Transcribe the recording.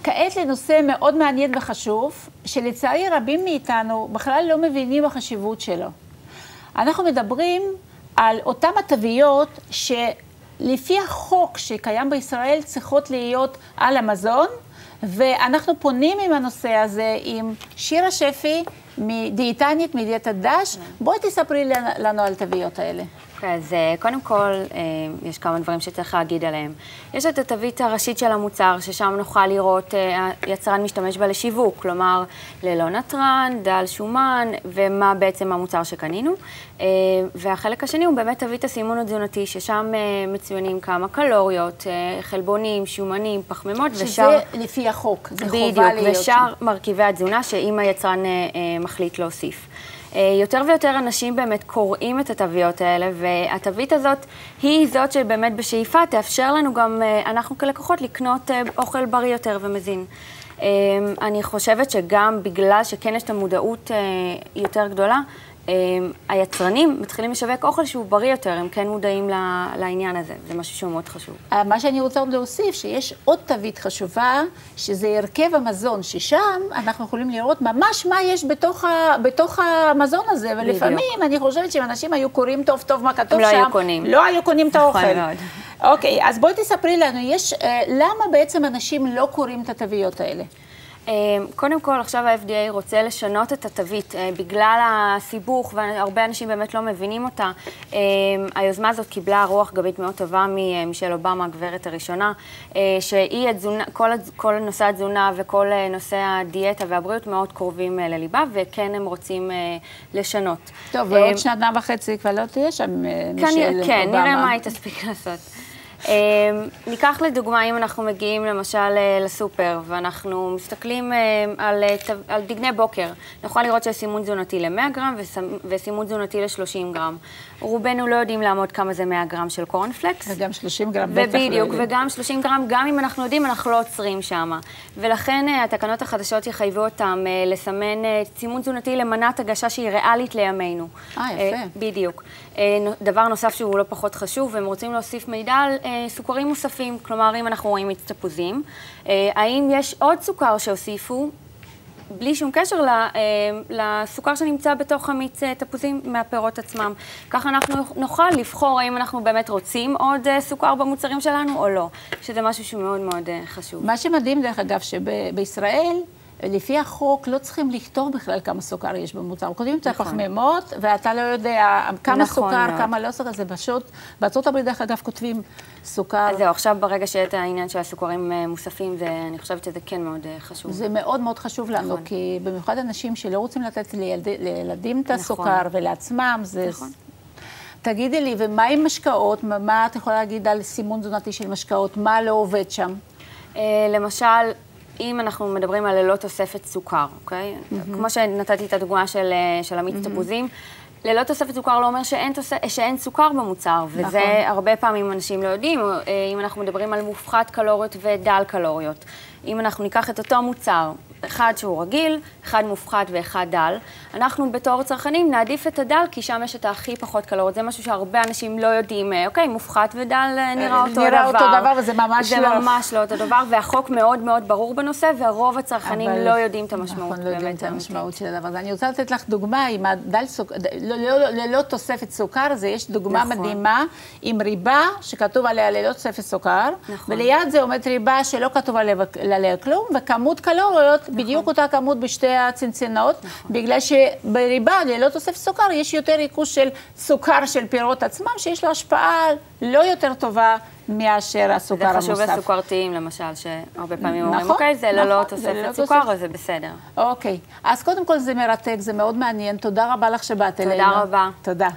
כעת לנושא מאוד מעניין וחשוב, שלצערי רבים מאיתנו בכלל לא מבינים החשיבות שלו. אנחנו מדברים על אותם התוויות שלפי החוק שקיים בישראל צריכות להיות על המזון, ואנחנו פונים עם הנושא הזה עם שירה שפי, דיאטנית מדיאטת דש. בואי תספרי לנו על התוויות האלה. אז קודם כל, יש כמה דברים שצריך להגיד עליהם. יש את התווית הראשית של המוצר, ששם נוכל לראות, היצרן משתמש בה לשיווק, כלומר, ללא נטרן, דל שומן, ומה בעצם המוצר שקנינו. והחלק השני הוא באמת תווית הסימון התזונתי, ששם מצוינים כמה קלוריות, חלבונים, שומנים, פחמימות, שזה לפי החוק, זה חובה להיות. בדיוק, ושאר מרכיבי התזונה, שאם היצרן מחליט להוסיף. יותר ויותר אנשים באמת קוראים את התוויות האלה, והתווית הזאת היא זאת שבאמת בשאיפה תאפשר לנו גם, אנחנו כלקוחות, לקנות אוכל בריא יותר ומזין. אני חושבת שגם בגלל שכן יש את המודעות יותר גדולה, היצרנים מתחילים לשווק אוכל שהוא בריא יותר, הם כן מודעים לעניין הזה, זה משהו שהוא מאוד חשוב. מה שאני רוצה עוד להוסיף, שיש עוד תווית חשובה, שזה הרכב המזון, ששם אנחנו יכולים לראות ממש מה יש בתוך המזון הזה, ולפעמים אני חושבת שאם אנשים היו קוראים טוב טוב מה כתוב שם, לא היו קונים את האוכל. אוקיי, אז בואי תספרי לנו, למה בעצם אנשים לא קוראים את התוויות האלה? קודם כל, עכשיו ה-FDA רוצה לשנות את התווית בגלל הסיבוך, והרבה אנשים באמת לא מבינים אותה. היוזמה הזאת קיבלה רוח גבית מאוד טובה ממישל אובמה, הגברת הראשונה, שהיא כל נושא התזונה וכל נושא הדיאטה והבריאות מאוד קרובים לליבה, וכן הם רוצים לשנות. טוב, ועוד שנה וחצי כבר לא תהיה שם מישל אובמה. כן, נראה מה היא תספיק לעשות. ניקח לדוגמה, אם אנחנו מגיעים למשל לסופר, ואנחנו מסתכלים על דגני בוקר, נוכל לראות שיש סימון תזונתי ל-100 גרם וסימון תזונתי ל-30 גרם. רובנו לא יודעים לעמוד כמה זה 100 גרם של קורנפלקס. וגם 30 גרם בטח לא יודעים. ובדיוק, וגם 30 גרם, גם אם אנחנו יודעים, אנחנו לא עוצרים שם. ולכן התקנות החדשות יחייבו אותם לסמן סימון תזונתי למנת הגשה שהיא ריאלית לימינו. יפה. בדיוק. דבר נוסף שהוא לא פחות חשוב, הם רוצים להוסיף מידע על סוכרים מוספים, כלומר, אם אנחנו רואים מיץ תפוזים, האם יש עוד סוכר שהוסיפו, בלי שום קשר לסוכר שנמצא בתוך המיץ תפוזים מהפירות עצמם. ככה אנחנו נוכל לבחור האם אנחנו באמת רוצים עוד סוכר במוצרים שלנו או לא, שזה משהו שהוא מאוד מאוד חשוב. מה שמדהים דרך אגב, שבישראל, לפי החוק לא צריכים לכתוב בכלל כמה סוכר יש במוצר. כותבים את הפחמימות, ואתה לא יודע כמה סוכר, כמה לא סוכר, זה פשוט. בארצות הברית דרך אגב כותבים סוכר. אז זהו, עכשיו ברגע שיהיה את העניין של הסוכרים מוספים, אני חושבת שזה כן מאוד חשוב. זה מאוד מאוד חשוב לנו, כי במיוחד אנשים שלא רוצים לתת לילדים את הסוכר ולעצמם, זה... תגידי לי, ומה עם משקאות? מה את יכולה להגיד על סימון תזונתי של משקאות? מה לא עובד שם? למשל, אם אנחנו מדברים על ללא תוספת סוכר, אוקיי? כמו שנתתי את הדוגמה של המיץ תפוזים, ללא תוספת סוכר לא אומר שאין סוכר במוצר, וזה הרבה פעמים אנשים לא יודעים, אם אנחנו מדברים על מופחת קלוריות ודל קלוריות. אם אנחנו ניקח את אותו מוצר, אחד שהוא רגיל, אחד מופחת ואחד דל, אנחנו בתור צרכנים נעדיף את הדל, כי שם יש את הכי פחות קלוריות. זה משהו שהרבה אנשים לא יודעים, אוקיי, מופחת ודל נראה אותו דבר. נראה אותו דבר, וזה ממש לא. זה ממש לא אותו דבר, והחוק מאוד מאוד ברור בנושא, והרוב הצרכנים לא יודעים את המשמעות. נכון, לא יודעים את המשמעות של הדבר. אני רוצה לתת לך דוגמה, עם הדל סוכר, ללא תוספת סוכר, זה יש דוגמה מדהימה, עם ריבה שכתוב עליה ללא תוספת סוכר, וליד זה עומד ריבה שלא כתוב עליה כלום, וכמות קלוריות בדיוק אותה כמות בשתי הצנצנות, בגלל שבריבה ללא תוספת סוכר יש יותר ריכוז של סוכר של פירות עצמם, שיש לו השפעה לא יותר טובה מאשר הסוכר המוסף. זה חשוב לסוכרתיים, למשל, שהרבה פעמים אומרים, אוקיי, זה ללא תוספת סוכר, אז זה בסדר. אוקיי, אז קודם כל זה מרתק, זה מאוד מעניין. תודה רבה לך שבאת אלינו. תודה רבה. תודה.